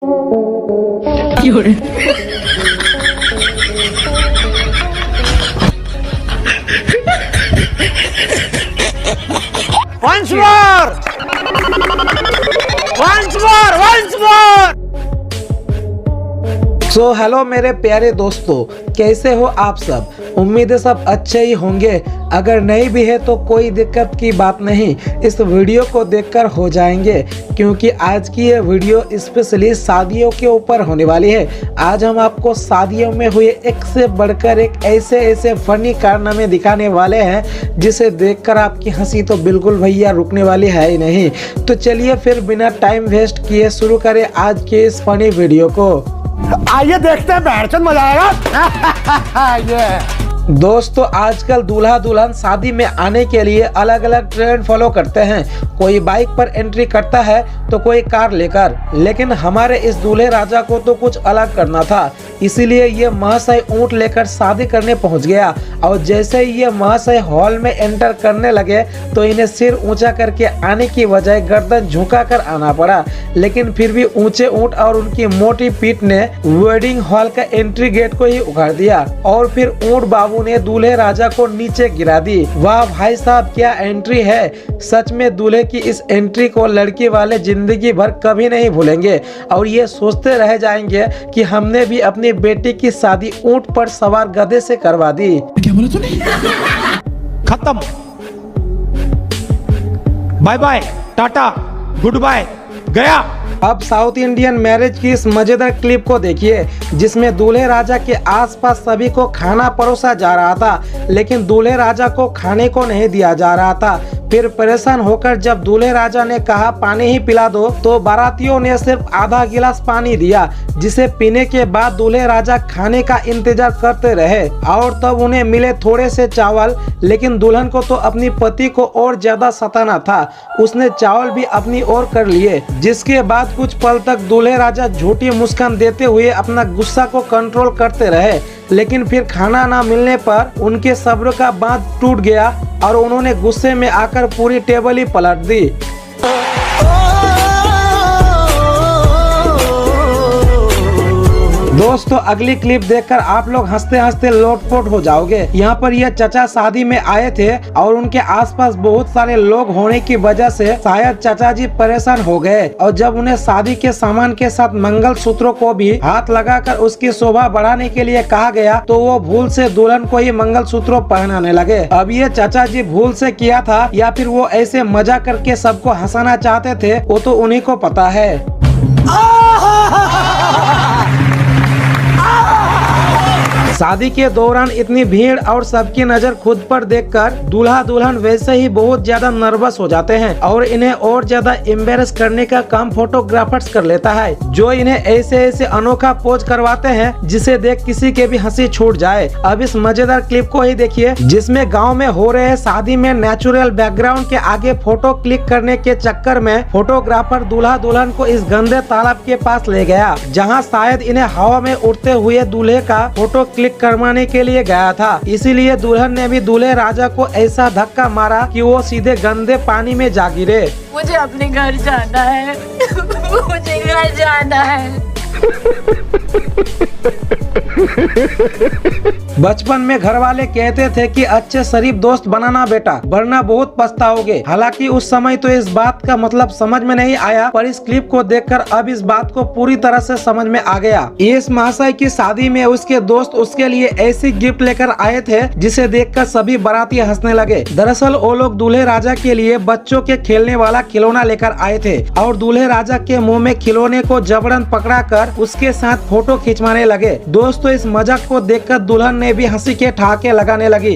Once more! Once more! Once more! So hello मेरे प्यारे दोस्तों, कैसे हो आप सब। उम्मीद है सब अच्छे ही होंगे। अगर नहीं भी है तो कोई दिक्कत की बात नहीं, इस वीडियो को देखकर हो जाएंगे, क्योंकि आज की ये वीडियो स्पेशली शादियों के ऊपर होने वाली है। आज हम आपको शादियों में हुए एक से बढ़कर एक ऐसे फनी कारनामे दिखाने वाले हैं जिसे देखकर आपकी हंसी तो बिल्कुल भैया रुकने वाली है ही नहीं। तो चलिए फिर बिना टाइम वेस्ट किए शुरू करें आज के इस फनी वीडियो को। आइए देखते हैं, बैठचंद मजा आएगा। ये दोस्तों, आजकल दूल्हा दुल्हन शादी में आने के लिए अलग अलग ट्रेंड फॉलो करते हैं। कोई बाइक पर एंट्री करता है तो कोई कार लेकर, लेकिन हमारे इस दूल्हे राजा को तो कुछ अलग करना था, इसीलिए ये महाशय ऊंट लेकर शादी करने पहुंच गया। और जैसे ही ये महाशय हॉल में एंटर करने लगे तो इन्हें सिर ऊंचा करके आने की बजाय गर्दन झुका कर आना पड़ा। लेकिन फिर भी ऊंचे ऊंट और उनकी मोटी पीठ ने वेडिंग हॉल का एंट्री गेट को ही उखाड़ दिया और फिर ऊंट बाबू ने दूल्हे राजा को नीचे गिरा दी। वाह भाई साहब, क्या एंट्री है। सच में दूल्हे की इस एंट्री को लड़की वाले जिंदगी भर कभी नहीं भूलेंगे और ये सोचते रह जाएंगे कि हमने भी अपनी बेटी की शादी ऊंट पर सवार गधे से करवा दी। क्या बोला तूने? खत्म, bye bye, tata, good bye, गया। अब साउथ इंडियन मैरिज की इस मजेदार क्लिप को देखिए, जिसमें दूल्हे राजा के आसपास सभी को खाना परोसा जा रहा था, लेकिन दूल्हे राजा को खाने को नहीं दिया जा रहा था। फिर परेशान होकर जब दूल्हे राजा ने कहा पानी ही पिला दो, तो बारातियों ने सिर्फ आधा गिलास पानी दिया, जिसे पीने के बाद दूल्हे राजा खाने का इंतजार करते रहे और तब उन्हें मिले थोड़े से चावल। लेकिन दुल्हन को तो अपनी पति को और ज्यादा सताना था, उसने चावल भी अपनी ओर कर लिए, जिसके बाद कुछ पल तक दूल्हे राजा झूठी मुस्कान देते हुए अपना गुस्सा को कंट्रोल करते रहे। लेकिन फिर खाना ना मिलने पर उनके सब्र का बांध टूट गया और उन्होंने गुस्से में आकर पूरी टेबल ही पलट दी। दोस्तों, अगली क्लिप देखकर आप लोग हंसते हंसते लोटपोट हो जाओगे। यहाँ पर यह चचा शादी में आए थे और उनके आसपास बहुत सारे लोग होने की वजह से शायद चचा जी परेशान हो गए, और जब उन्हें शादी के सामान के साथ मंगल सूत्रों को भी हाथ लगाकर उसकी शोभा बढ़ाने के लिए कहा गया, तो वो भूल से दुल्हन को ही मंगल सूत्रों पहनाने लगे। अब ये चचा जी भूल से किया था या फिर वो ऐसे मजा करके सबको हंसाना चाहते थे, वो तो उन्हीं को पता है। शादी के दौरान इतनी भीड़ और सबकी नजर खुद पर देखकर दूल्हा दुल्हन वैसे ही बहुत ज्यादा नर्वस हो जाते हैं और इन्हें और ज्यादा एम्बेरस करने का काम फोटोग्राफर्स कर लेता है, जो इन्हें ऐसे अनोखा पोज करवाते हैं जिसे देख किसी के भी हंसी छूट जाए। अब इस मजेदार क्लिप को ही देखिए, जिसमें गाँव में हो रहे शादी में नेचुरल बैकग्राउंड के आगे फोटो क्लिक करने के चक्कर में फोटोग्राफर दूल्हा दुल्हन को इस गंदे तालाब के पास ले गया, जहाँ शायद इन्हें हवा में उड़ते हुए दूल्हे का फोटो क्लिक करवाने के लिए गया था। इसीलिए दुल्हन ने भी दूल्हे राजा को ऐसा धक्का मारा कि वो सीधे गंदे पानी में जा गिरे। मुझे अपने घर जाना है। मुझे घर जाना है। बचपन में घर वाले कहते थे कि अच्छे शरीफ दोस्त बनाना बेटा, वरना बहुत पछताओगे। हालांकि उस समय तो इस बात का मतलब समझ में नहीं आया, पर इस क्लिप को देखकर अब इस बात को पूरी तरह से समझ में आ गया। इस महाशय की शादी में उसके दोस्त उसके लिए ऐसी गिफ्ट लेकर आए थे जिसे देखकर सभी बाराती हंसने लगे। दरअसल वो लोग दूल्हे राजा के लिए बच्चों के खेलने वाला खिलौना लेकर आए थे और दूल्हे राजा के मुंह में खिलौने को जबरन पकड़ाकर उसके साथ फोटो खिंचवाने लगे। दोस्तों, इस मजाक को देखकर दुल्हन ने भी हंसी के ठहाके लगाने लगी।